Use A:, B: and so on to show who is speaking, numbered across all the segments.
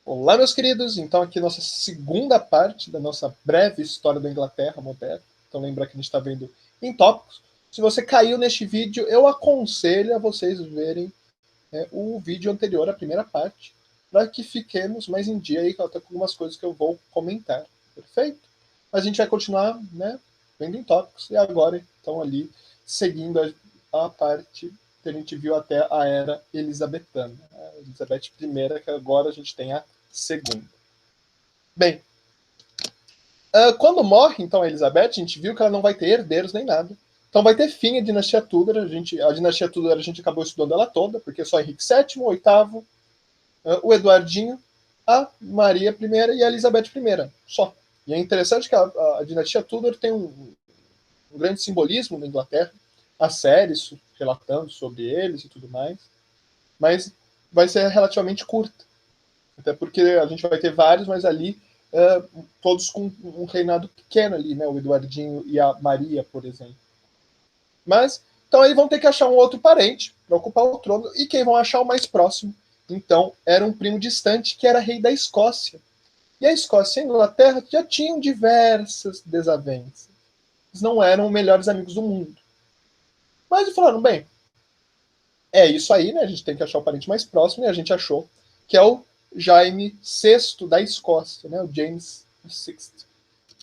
A: Olá, meus queridos! Então, aqui nossa segunda parte da nossa breve história da Inglaterra moderna. Então, lembra que a gente está vendo em tópicos. Se você caiu neste vídeo, eu aconselho a vocês verem o vídeo anterior, a primeira parte, para que fiquemos mais em dia aí, com algumas coisas que eu vou comentar. Perfeito? Mas a gente vai continuar, né, vendo em tópicos. E agora, então, ali, seguindo a parte que a gente viu até a era elizabetana. A Elizabeth I, que agora a gente tem a segunda. Bem, quando morre, então, a Elizabeth, a gente viu que ela não vai ter herdeiros nem nada. Então vai ter fim a dinastia Tudor. A dinastia Tudor a gente acabou estudando ela toda, porque só Henrique VII, VIII, o Eduardinho, a Maria I e a Elizabeth I. Só. E é interessante que a dinastia Tudor tem um grande simbolismo na Inglaterra. Há séries relatando sobre eles e tudo mais. Mas vai ser relativamente curta. Até porque a gente vai ter vários, mas ali todos com um reinado pequeno ali, né? O Eduardinho e a Maria, por exemplo. Mas, então aí vão ter que achar um outro parente para ocupar o trono. E quem vão achar o mais próximo? Então, era um primo distante que era rei da Escócia. E a Escócia e a Inglaterra já tinham diversas desavenças. Eles não eram os melhores amigos do mundo. Mas falaram, bem, é isso aí, né? A gente tem que achar o parente mais próximo, e a gente achou, que é o Jaime VI da Escócia, né? O James VI.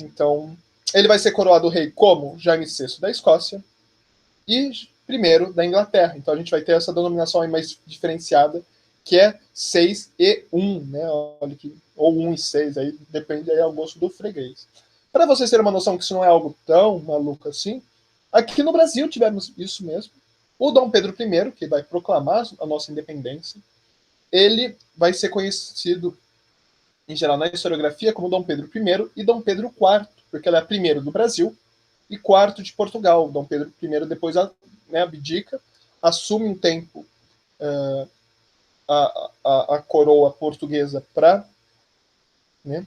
A: Então, ele vai ser coroado rei como Jaime VI da Escócia e primeiro da Inglaterra. Então a gente vai ter essa denominação aí mais diferenciada, que é 6 e 1, né? Olha que, ou 1 e 6, aí depende aí ao gosto do freguês. Para vocês terem uma noção que isso não é algo tão maluco assim, aqui no Brasil tivemos isso mesmo. O Dom Pedro I, que vai proclamar a nossa independência, ele vai ser conhecido, em geral, na historiografia como Dom Pedro I e Dom Pedro IV, porque ele é primeiro do Brasil e quarto de Portugal. Dom Pedro I depois abdica, assume um tempo a coroa portuguesa para... Né,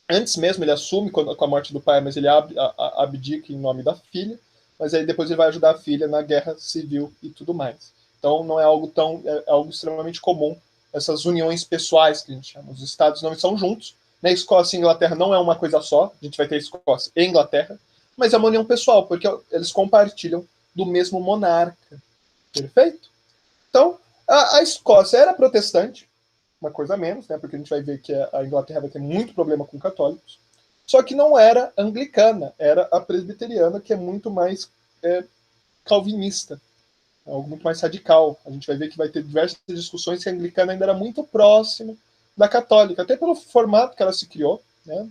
A: antes mesmo ele assume com a morte do pai, mas ele abdica em nome da filha, mas aí depois ele vai ajudar a filha na guerra civil e tudo mais. Então não é algo tão... é algo extremamente comum, essas uniões pessoais que a gente chama. Os estados não estão juntos, né? Escócia e Inglaterra não é uma coisa só, a gente vai ter Escócia e Inglaterra, mas é uma união pessoal, porque eles compartilham do mesmo monarca. Perfeito? Então, a Escócia era protestante, uma coisa a menos, né? Porque a gente vai ver que a Inglaterra vai ter muito problema com católicos. Só que não era anglicana, era a presbiteriana, que é muito mais calvinista, algo muito mais radical. A gente vai ver que vai ter diversas discussões que a anglicana ainda era muito próxima da católica, até pelo formato que ela se criou, né?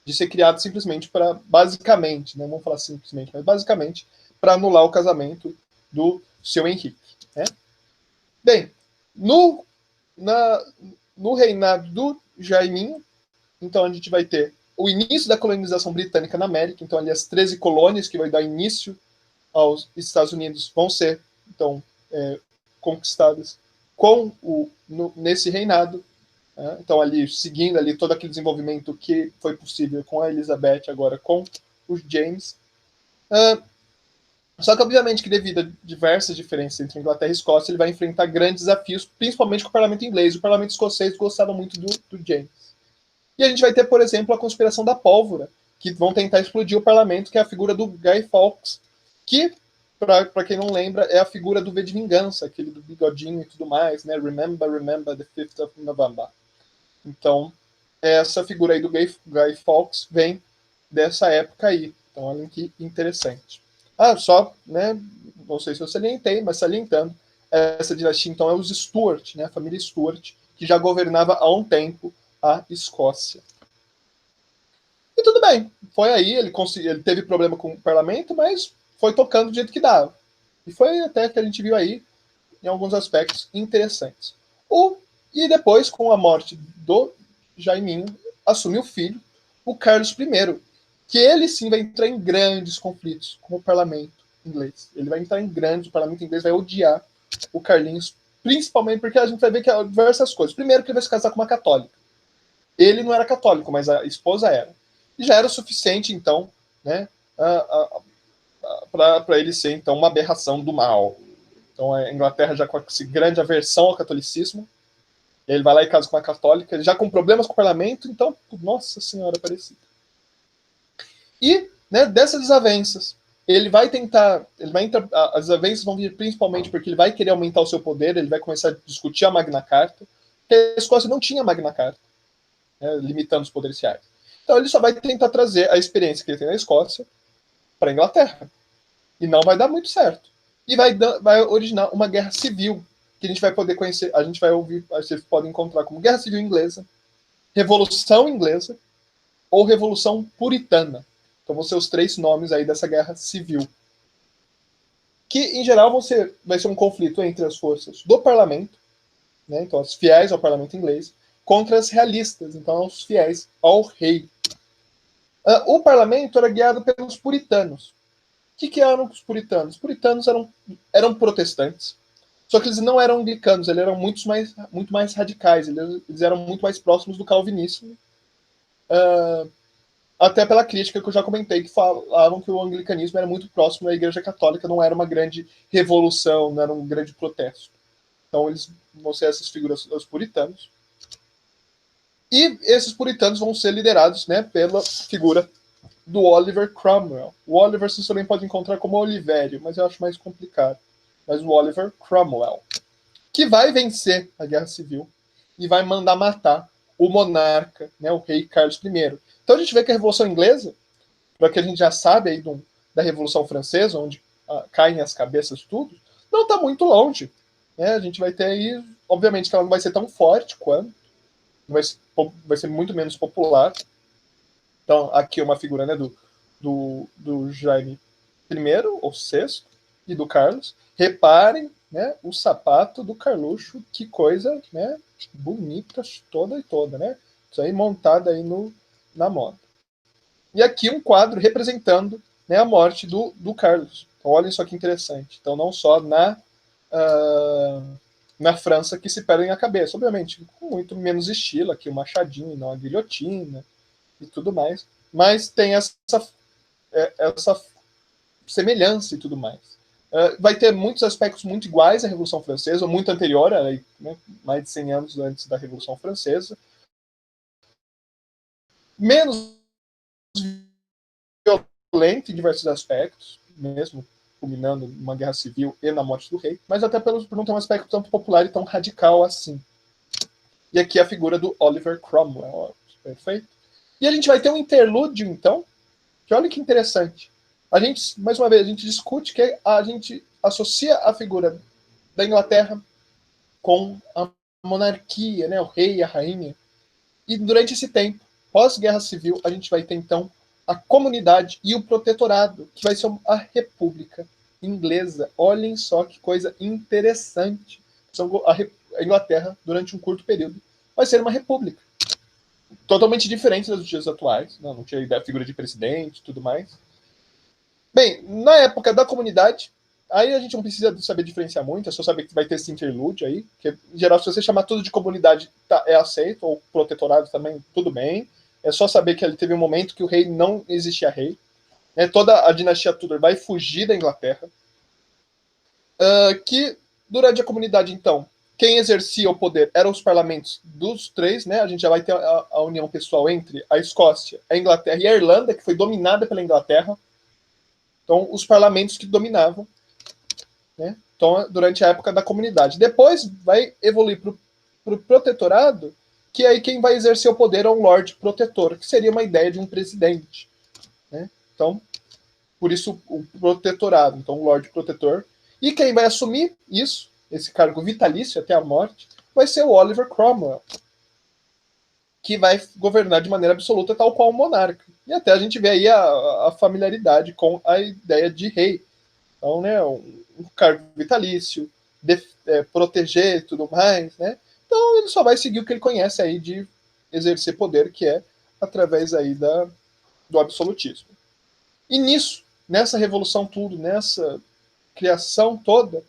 A: De ser criado simplesmente para, basicamente, não vamos falar simplesmente, mas basicamente, para anular o casamento do seu Henrique. Né? Bem, no, na, no reinado do Jaiminho, então a gente vai ter o início da colonização britânica na América, então ali as 13 colônias que vai dar início aos Estados Unidos vão ser, então, conquistadas nesse reinado. Né? Então, ali, seguindo ali todo aquele desenvolvimento que foi possível com a Elizabeth, agora com os James. Só que, obviamente, que devido a diversas diferenças entre Inglaterra e Escócia, ele vai enfrentar grandes desafios, principalmente com o parlamento inglês. O parlamento escocês gostava muito do James. E a gente vai ter, por exemplo, a conspiração da pólvora, que vão tentar explodir o parlamento, que é a figura do Guy Fawkes, que, para quem não lembra, é a figura do V de Vingança, aquele do bigodinho e tudo mais, né? Remember, remember the 5th of November. Então, essa figura aí do Guy Fawkes vem dessa época aí. Então, olha que interessante. Só, né, não sei se eu salientei, mas salientando, essa dinastia, então, é os Stuart, né, a família Stuart, que já governava há um tempo a Escócia. E tudo bem, foi aí, ele teve problema com o parlamento, mas foi tocando do jeito que dava. E foi até que a gente viu aí, em alguns aspectos interessantes. E depois, com a morte do Jaiminho, assumiu o filho, o Carlos I, que ele sim vai entrar em grandes conflitos com o parlamento inglês. Ele vai entrar em grandes, o parlamento inglês vai odiar o Carlinhos, principalmente porque a gente vai ver que há diversas coisas. Primeiro, que ele vai se casar com uma católica. Ele não era católico, mas a esposa era. E já era o suficiente, então, né, para ele ser, então, uma aberração do mal. Então, a Inglaterra já com essa grande aversão ao catolicismo, Ele vai lá e casa com uma católica, já com problemas com o parlamento, então, nossa senhora, parecida. E, né, dessas desavenças, ele vai tentar, as desavenças vão vir principalmente porque ele vai querer aumentar o seu poder, ele vai começar a discutir a Magna Carta, porque a Escócia não tinha Magna Carta, né, limitando os poderes reais. Então ele só vai tentar trazer a experiência que ele tem na Escócia para a Inglaterra. E não vai dar muito certo. E vai originar uma guerra civil, que a gente vai poder conhecer, a gente vai ouvir, vocês podem encontrar como Guerra Civil Inglesa, Revolução Inglesa ou Revolução Puritana. Então vão ser os 3 nomes aí dessa guerra civil. Que, em geral, vai ser um conflito entre as forças do parlamento, né, então as fiéis ao parlamento inglês, contra as realistas, então os fiéis ao rei. O parlamento era guiado pelos puritanos. O que eram os puritanos? Os puritanos eram protestantes, só que eles não eram anglicanos, eles eram muito mais radicais, eles eram muito mais próximos do calvinismo, até pela crítica que eu já comentei, que falavam que o anglicanismo era muito próximo da Igreja Católica, não era uma grande revolução, não era um grande protesto. Então eles vão ser essas figuras, os puritanos. E esses puritanos vão ser liderados, né, pela figura do Oliver Cromwell. O Oliver você também pode encontrar como Olivério, mas eu acho mais complicado. Mas o Oliver Cromwell, que vai vencer a Guerra Civil e vai mandar matar o monarca, né, o rei Carlos I. Então a gente vê que a Revolução Inglesa, para que a gente já sabe aí da Revolução Francesa, onde caem as cabeças tudo, não está muito longe. Né? A gente vai ter aí, obviamente que ela não vai ser tão forte quanto, vai ser muito menos popular. Então, aqui uma figura, né, do Jaime I, ou VI, e do Carlos. Reparem, né, o sapato do Carluxo, que coisa, né, bonita toda e toda, né? Isso aí montada aí na moda. E aqui um quadro representando, né, a morte do Carlos. Então, olhem só que interessante. Então, não só na França que se perdem a cabeça, obviamente, com muito menos estilo, aqui o machadinho, não a guilhotina, e tudo mais, mas tem essa semelhança e tudo mais. Vai ter muitos aspectos muito iguais à Revolução Francesa, ou muito anterior, né, mais de 100 anos antes da Revolução Francesa, menos violento em diversos aspectos, mesmo culminando numa guerra civil e na morte do rei, mas até por não ter um aspecto tão popular e tão radical assim. E aqui a figura do Oliver Cromwell, perfeito? E a gente vai ter um interlúdio, então, que olha que interessante. A gente, mais uma vez, a gente discute que a gente associa a figura da Inglaterra com a monarquia, né, o rei e a rainha. E durante esse tempo, pós-guerra civil, a gente vai ter, então, a comunidade e o protetorado, que vai ser a república inglesa. Olhem só que coisa interessante. A Inglaterra, durante um curto período, vai ser uma república. Totalmente diferente dos dias atuais. Não tinha a figura de presidente e tudo mais. Bem, na época da comunidade, aí a gente não precisa saber diferenciar muito, é só saber que vai ter esse interlúdio aí, que em geral, se você chamar tudo de comunidade, é aceito, ou protetorado também, tudo bem. É só saber que ele teve um momento que o rei não existia rei. Né? Toda a dinastia Tudor vai fugir da Inglaterra. Que durante a comunidade, então, quem exercia o poder eram os parlamentos dos 3, né? A gente já vai ter a união pessoal entre a Escócia, a Inglaterra e a Irlanda, que foi dominada pela Inglaterra. Então, os parlamentos que dominavam, né? Então, durante a época da comunidade. Depois vai evoluir para o protetorado, que aí quem vai exercer o poder é um Lorde Protetor, que seria uma ideia de um presidente. Né? Então, por isso o protetorado, então o Lorde Protetor. E quem vai assumir isso, esse cargo vitalício até a morte, vai ser o Oliver Cromwell, que vai governar de maneira absoluta, tal qual o monarca. E até a gente vê aí a familiaridade com a ideia de rei. Então, né, um cargo vitalício, proteger e tudo mais, né? Então ele só vai seguir o que ele conhece aí de exercer poder, que é através aí do absolutismo. E nisso, nessa revolução tudo, nessa criação toda,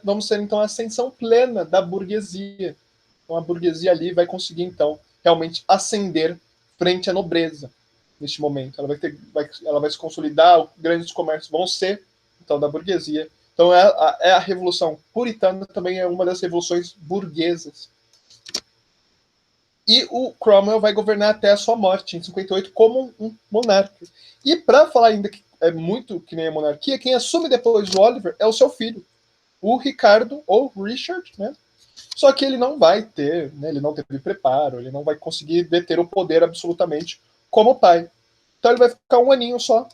A: vamos ter então a ascensão plena da burguesia. Então a burguesia ali vai conseguir então realmente ascender frente à nobreza neste momento. Ela vai se consolidar, grandes comércios vão ser então da burguesia. Então a revolução puritana também é uma das revoluções burguesas. E o Cromwell vai governar até a sua morte, em 58, como um monarca. E para falar ainda que é muito que nem a monarquia, quem assume depois do Oliver é o seu filho, o Ricardo, ou Richard, né? Só que ele não vai ter, né, ele não teve preparo, ele não vai conseguir deter o poder absolutamente como pai. Então ele vai ficar um aninho só.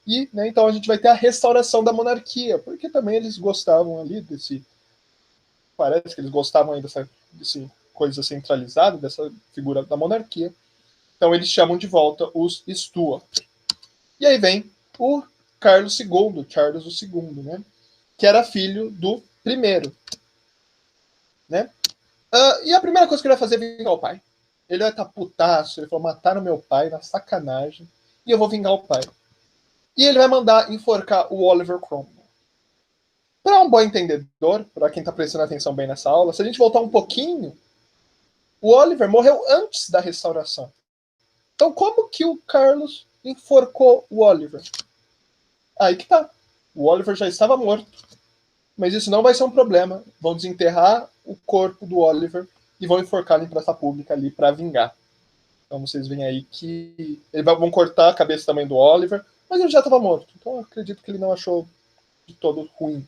A: E, né, então a gente vai ter a restauração da monarquia, porque também eles gostavam ali desse. Parece que eles gostavam aí desse coisa centralizada, dessa figura da monarquia. Então eles chamam de volta os Stuart. E aí vem o Carlos II, Charles II, né? Que era filho do primeiro. Né? E a primeira coisa que ele vai fazer é vingar o pai. Ele vai estar putaço, ele falou, mataram meu pai na sacanagem, e eu vou vingar o pai. E ele vai mandar enforcar o Oliver Cromwell. Para um bom entendedor, para quem está prestando atenção bem nessa aula, se a gente voltar um pouquinho, o Oliver morreu antes da restauração. Então como que o Carlos enforcou o Oliver? Aí que tá. O Oliver já estava morto. Mas isso não vai ser um problema. Vão desenterrar o corpo do Oliver e vão enforcar em praça pública ali para vingar. Então vocês veem aí que eles vão cortar a cabeça também do Oliver, mas ele já estava morto. Então eu acredito que ele não achou de todo ruim.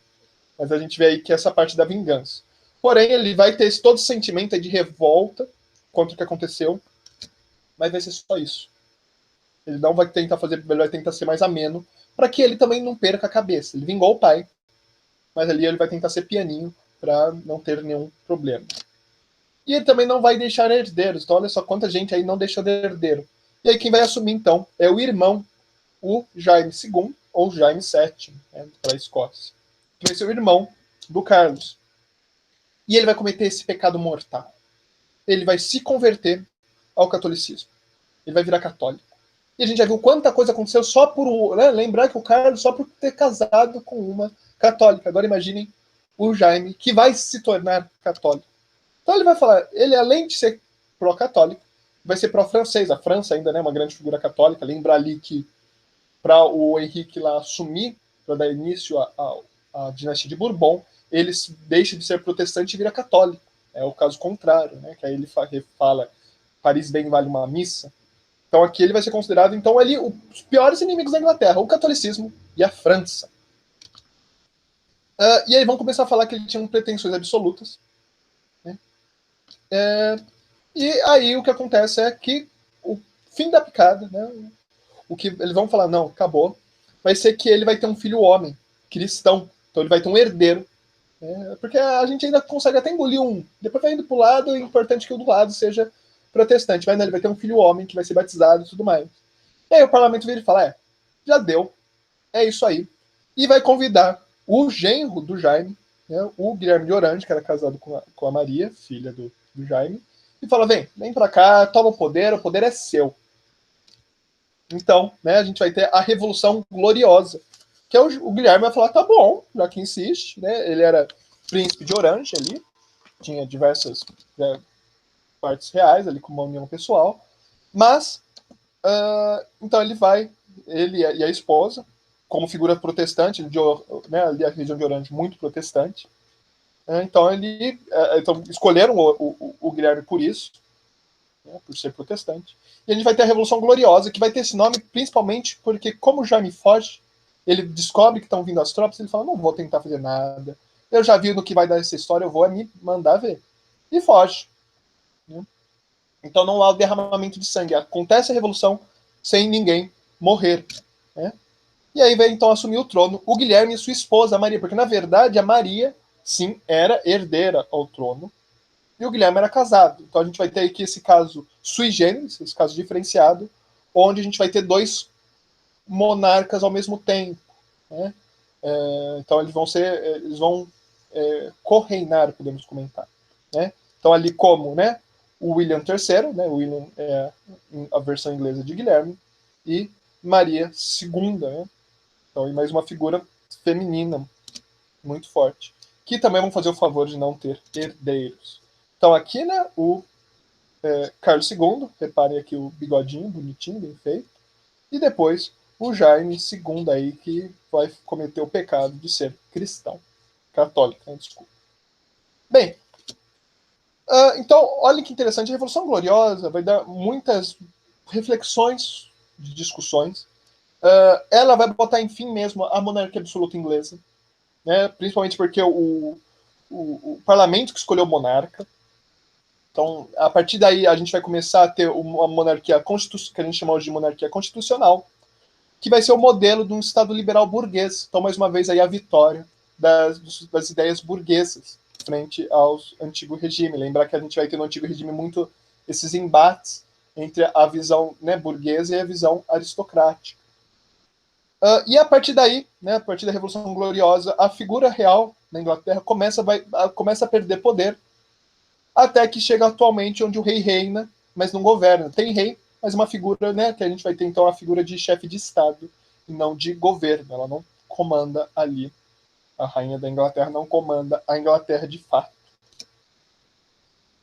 A: Mas a gente vê aí que essa parte da vingança. Porém, ele vai ter todo esse sentimento de revolta contra o que aconteceu, mas vai ser só isso. Ele não vai tentar fazer, ele vai tentar ser mais ameno, para que ele também não perca a cabeça. Ele vingou o pai, mas ali ele vai tentar ser pianinho para não ter nenhum problema. E ele também não vai deixar herdeiros. Então, olha só quanta gente aí não deixou de herdeiro. E aí quem vai assumir, então, é o irmão, o Jaime II, ou Jaime VII, né, para a Escócia. Que vai ser o irmão do Carlos. E ele vai cometer esse pecado mortal. Ele vai se converter ao catolicismo. Ele vai virar católico. E a gente já viu quanta coisa aconteceu só por... Né, lembrar que o Carlos só por ter casado com uma católica. Agora imaginem o Jaime, que vai se tornar católico. Então ele vai falar, ele além de ser pró-católico, vai ser pró-francês. A França ainda é, né, uma grande figura católica. Lembra ali que para o Henrique lá assumir, para dar início à dinastia de Bourbon, ele deixa de ser protestante e vira católico. É o caso contrário, né? Que aí ele fala Paris bem vale uma missa. Então aqui ele vai ser considerado, então, ali os piores inimigos da Inglaterra, o catolicismo e a França. E aí vão começar a falar que ele tinha pretensões absolutas. Né? E aí o que acontece é que o fim da picada, né? O que eles vão falar, não, acabou, vai ser que ele vai ter um filho homem, cristão. Então ele vai ter um herdeiro. Né? Porque a gente ainda consegue até engolir um. Depois vai indo pro lado, é importante que o do lado seja protestante. Mas não, ele vai ter um filho homem que vai ser batizado e tudo mais. E aí o parlamento vira e fala, já deu, é isso aí. E vai convidar o genro do Jaime, né, o Guilherme de Orange, que era casado com a Maria, filha do Jaime, e fala, vem pra cá, toma o poder é seu. Então, né, a gente vai ter a Revolução Gloriosa, que é o Guilherme vai falar, tá bom, já que insiste, né, ele era príncipe de Orange ali, tinha diversas, né, partes reais ali com uma união pessoal, mas então ele e a esposa, como figura protestante, né, ali a região de Orange muito protestante, então então escolheram o Guilherme por isso, né, por ser protestante. E a gente vai ter a Revolução Gloriosa, que vai ter esse nome principalmente porque, como Jaime foge, ele descobre que estão vindo as tropas, ele fala, não vou tentar fazer nada, eu já vi no que vai dar essa história, eu vou me mandar ver. E foge. Né? Então não há o derramamento de sangue. Acontece a Revolução sem ninguém morrer. Né? E aí vai então assumir o trono o Guilherme e sua esposa, a Maria, porque na verdade a Maria, sim, era herdeira ao trono, e o Guilherme era casado. Então a gente vai ter aqui esse caso sui generis, esse caso diferenciado, onde a gente vai ter dois monarcas ao mesmo tempo. Né? Então eles vão correinar, podemos comentar. Né? Então ali como, né, o William III, né, o William é a versão inglesa de Guilherme, e Maria II, né? Então, e mais uma figura feminina muito forte, que também vão fazer o favor de não ter herdeiros. Então aqui, né, o Carlos II, reparem aqui o bigodinho bonitinho, bem feito, e depois o Jaime II aí, que vai cometer o pecado de ser cristão, católico, né, desculpa. Bem, Então, olha que interessante, a Revolução Gloriosa vai dar muitas reflexões de discussões. Ela vai botar, enfim, mesmo a monarquia absoluta inglesa, né? Principalmente porque o parlamento que escolheu o monarca. Então, a partir daí, a gente vai começar a ter uma monarquia que a gente chama hoje de monarquia constitucional, que vai ser o modelo de um Estado liberal burguês. Então, mais uma vez, aí a vitória das ideias burguesas frente ao antigo regime. Lembrar que a gente vai ter no antigo regime muito esses embates entre a visão, né, burguesa e a visão aristocrática. E a partir daí, né, a partir da Revolução Gloriosa, a figura real na Inglaterra começa a perder poder, até que chega atualmente onde o rei reina, mas não governa. Tem rei, mas uma figura, né, que a gente vai ter então a figura de chefe de Estado e não de governo. Ela não comanda ali. A rainha da Inglaterra não comanda a Inglaterra de fato.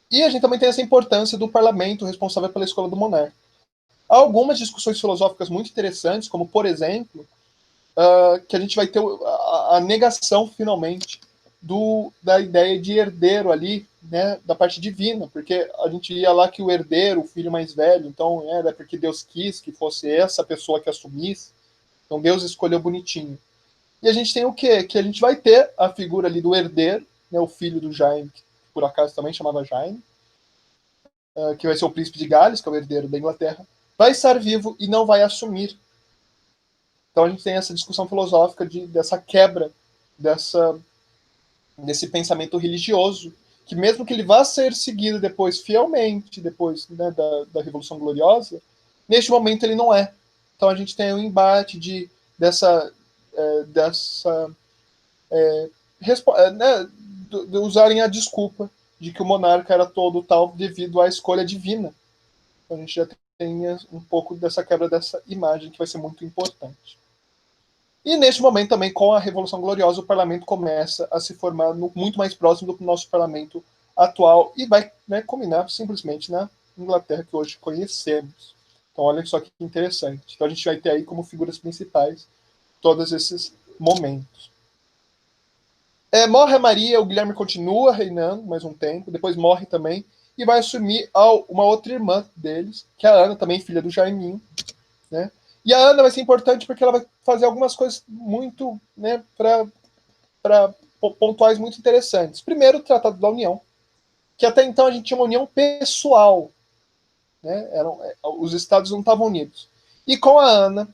A: E a gente também tem essa importância do parlamento responsável pela escolha do monarca. Há algumas discussões filosóficas muito interessantes, como, por exemplo, que a gente vai ter a negação, finalmente, da ideia de herdeiro ali, né, da parte divina, porque a gente ia lá que o herdeiro, o filho mais velho, então era porque Deus quis que fosse essa pessoa que assumisse, então Deus escolheu bonitinho. E a gente tem o quê? Que a gente vai ter a figura ali do herdeiro, né, o filho do Jaime, que por acaso também chamava Jaime, que vai ser o príncipe de Gales, que é o herdeiro da Inglaterra, vai estar vivo e não vai assumir. Então a gente tem essa discussão filosófica dessa quebra desse pensamento religioso, que mesmo que ele vá ser seguido depois fielmente, depois, né, da Revolução Gloriosa, neste momento ele não é. Então a gente tem um embate dessa né, de usarem a desculpa de que o monarca era todo tal devido à escolha divina. Então a gente já tem um pouco dessa quebra dessa imagem que vai ser muito importante. E neste momento também, com a Revolução Gloriosa, o parlamento começa a se formar muito mais próximo do nosso parlamento atual e vai, né, culminar simplesmente na Inglaterra que hoje conhecemos. Então olha só que interessante. Então a gente vai ter aí como figuras principais todos esses momentos. Morre a Maria, o Guilherme continua reinando mais um tempo, depois morre também, e vai assumir uma outra irmã deles, que é a Ana, também filha do Jaiminho, né? E a Ana vai ser importante porque ela vai fazer algumas coisas muito, né, para pontuais muito interessantes. Primeiro, o Tratado da União, que até então a gente tinha uma união pessoal, né? Os estados não estavam unidos. E com a Ana,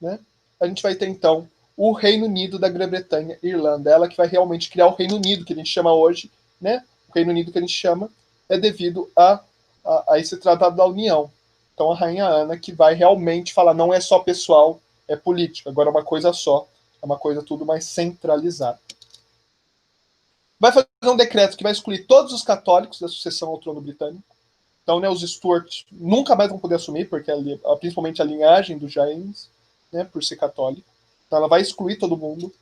A: né, a gente vai ter então o Reino Unido da Grã-Bretanha e Irlanda. Ela que vai realmente criar o Reino Unido, que a gente chama hoje, né? O Reino Unido que a gente chama é devido a esse Tratado da União. Então a Rainha Ana que vai realmente falar, não é só pessoal, é político, agora é uma coisa só, é uma coisa tudo mais centralizada. Vai fazer um decreto que vai excluir todos os católicos da sucessão ao trono britânico. Então, né, os Stuart nunca mais vão poder assumir, porque principalmente a linhagem do James, né, por ser católico. Então ela vai excluir todo mundo.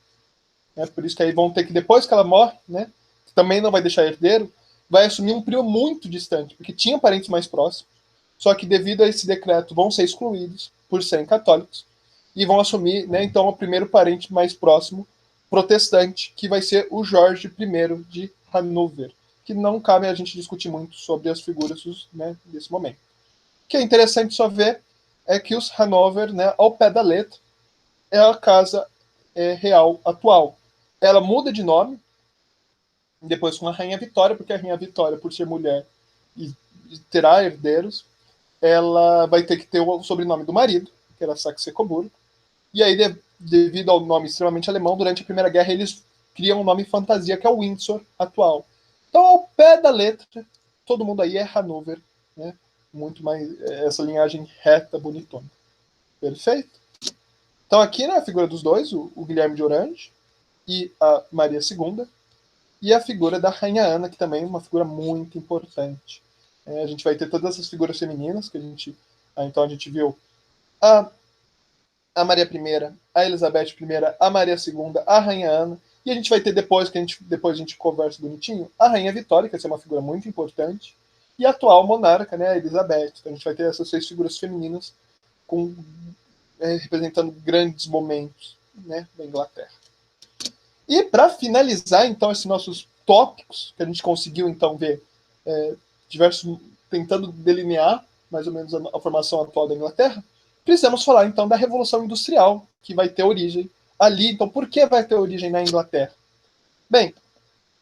A: Né, por isso que aí vão ter que, depois que ela morre, né, que também não vai deixar herdeiro, vai assumir um primo muito distante, porque tinha parentes mais próximos. Só que devido a esse decreto vão ser excluídos por serem católicos e vão assumir, né, então, o primeiro parente mais próximo protestante, que vai ser o Jorge I de Hanover, que não cabe a gente discutir muito sobre as figuras, né, desse momento. O que é interessante só ver é que os Hanover, né, ao pé da letra, é a casa real atual. Ela muda de nome, depois com a Rainha Vitória, porque a Rainha Vitória, por ser mulher e terá herdeiros, ela vai ter que ter o sobrenome do marido, que era Saxe-Coburgo, e aí, devido ao nome extremamente alemão, durante a Primeira Guerra eles criam um nome fantasia, que é o Windsor atual. Então, ao pé da letra, todo mundo aí é Hanover, né? Muito mais essa linhagem reta, bonitona. Perfeito? Então aqui, né, a figura dos dois, o Guilherme de Orange e a Maria II, e a figura da Rainha Ana, que também é uma figura muito importante. A gente vai ter todas essas figuras femininas que a gente... então a gente viu a Maria I, a Elizabeth I, a Maria II, a Rainha Ana, e a gente vai ter depois a gente conversa bonitinho, a Rainha Vitória, que vai ser uma figura muito importante, e a atual monarca, né, a Elizabeth. Então a gente vai ter essas 6 figuras femininas representando grandes momentos, né, da Inglaterra. E para finalizar, então, esses nossos tópicos, que a gente conseguiu, então, ver tentando delinear mais ou menos a formação atual da Inglaterra, precisamos falar então da Revolução Industrial, que vai ter origem ali. Então, por que vai ter origem na Inglaterra? Bem,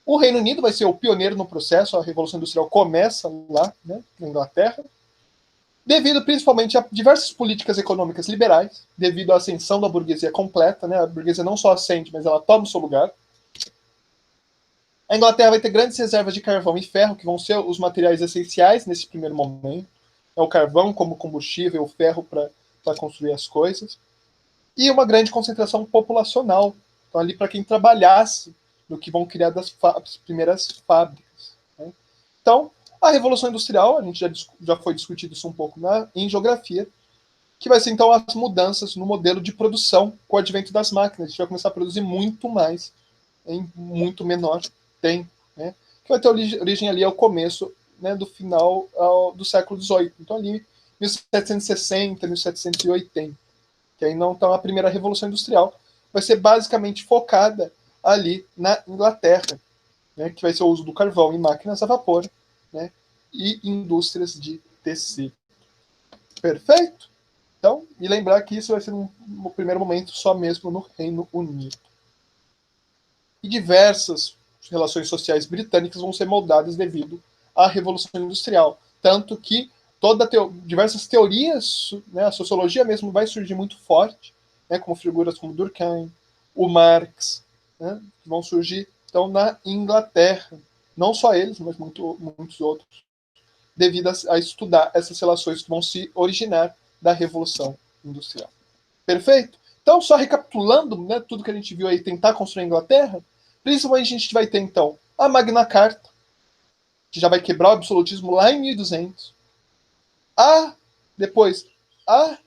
A: o Reino Unido vai ser o pioneiro no processo, a Revolução Industrial começa lá, né, na Inglaterra, devido principalmente a diversas políticas econômicas liberais, devido à ascensão da burguesia completa, né, a burguesia não só ascende, mas ela toma o seu lugar. A Inglaterra vai ter grandes reservas de carvão e ferro, que vão ser os materiais essenciais nesse primeiro momento. É o carvão como combustível, o ferro para construir as coisas. E uma grande concentração populacional. Então, ali para quem trabalhasse no que vão criar as primeiras fábricas. Né? Então, a Revolução Industrial, a gente já foi discutido isso um pouco em geografia, que vai ser então as mudanças no modelo de produção com o advento das máquinas. A gente vai começar a produzir muito mais em muito menor tempo, né? Que vai ter origem ali ao começo, né, do final do século XVIII. Então ali 1760, 1780, que aí não está a primeira Revolução Industrial, vai ser basicamente focada ali na Inglaterra, né, que vai ser o uso do carvão em máquinas a vapor, né, e indústrias de tecido. Perfeito? Então, e lembrar que isso vai ser no primeiro momento só mesmo no Reino Unido. E diversas relações sociais britânicas vão ser moldadas devido à Revolução Industrial. Tanto que diversas teorias, né, a sociologia mesmo vai surgir muito forte, né, como figuras como Durkheim, o Marx, né, que vão surgir então na Inglaterra. Não só eles, mas muitos outros, devido a estudar essas relações que vão se originar da Revolução Industrial. Perfeito? Então, só recapitulando, né, tudo que a gente viu aí, tentar construir a Inglaterra, principalmente a gente vai ter, então, a Magna Carta, que já vai quebrar o absolutismo lá em 1200. Depois, a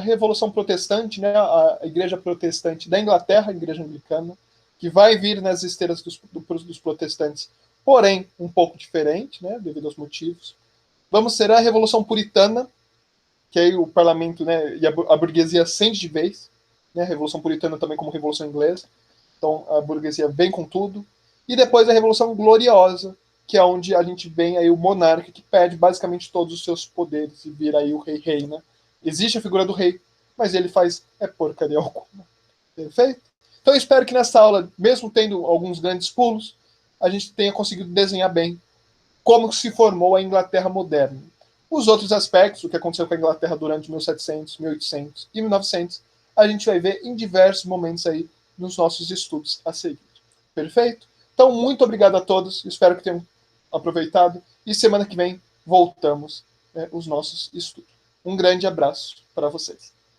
A: Revolução Protestante, né, a Igreja Protestante da Inglaterra, a Igreja Anglicana, que vai vir nas esteiras dos protestantes, porém um pouco diferente, né, devido aos motivos. Vamos ter a Revolução Puritana, que aí o parlamento, né, e a burguesia acende de vez, né, a Revolução Puritana também como Revolução Inglesa. Então a burguesia vem com tudo. E depois a Revolução Gloriosa, que é onde a gente vem aí o monarca que perde basicamente todos os seus poderes e vira aí o rei, né? Existe a figura do rei, mas ele faz porcaria alguma. Perfeito? Então eu espero que nessa aula, mesmo tendo alguns grandes pulos, a gente tenha conseguido desenhar bem como se formou a Inglaterra moderna. Os outros aspectos, o que aconteceu com a Inglaterra durante 1700, 1800 e 1900, a gente vai ver em diversos momentos aí nos nossos estudos a seguir. Perfeito? Então, muito obrigado a todos. Espero que tenham aproveitado. E semana que vem voltamos os nossos estudos. Um grande abraço para vocês.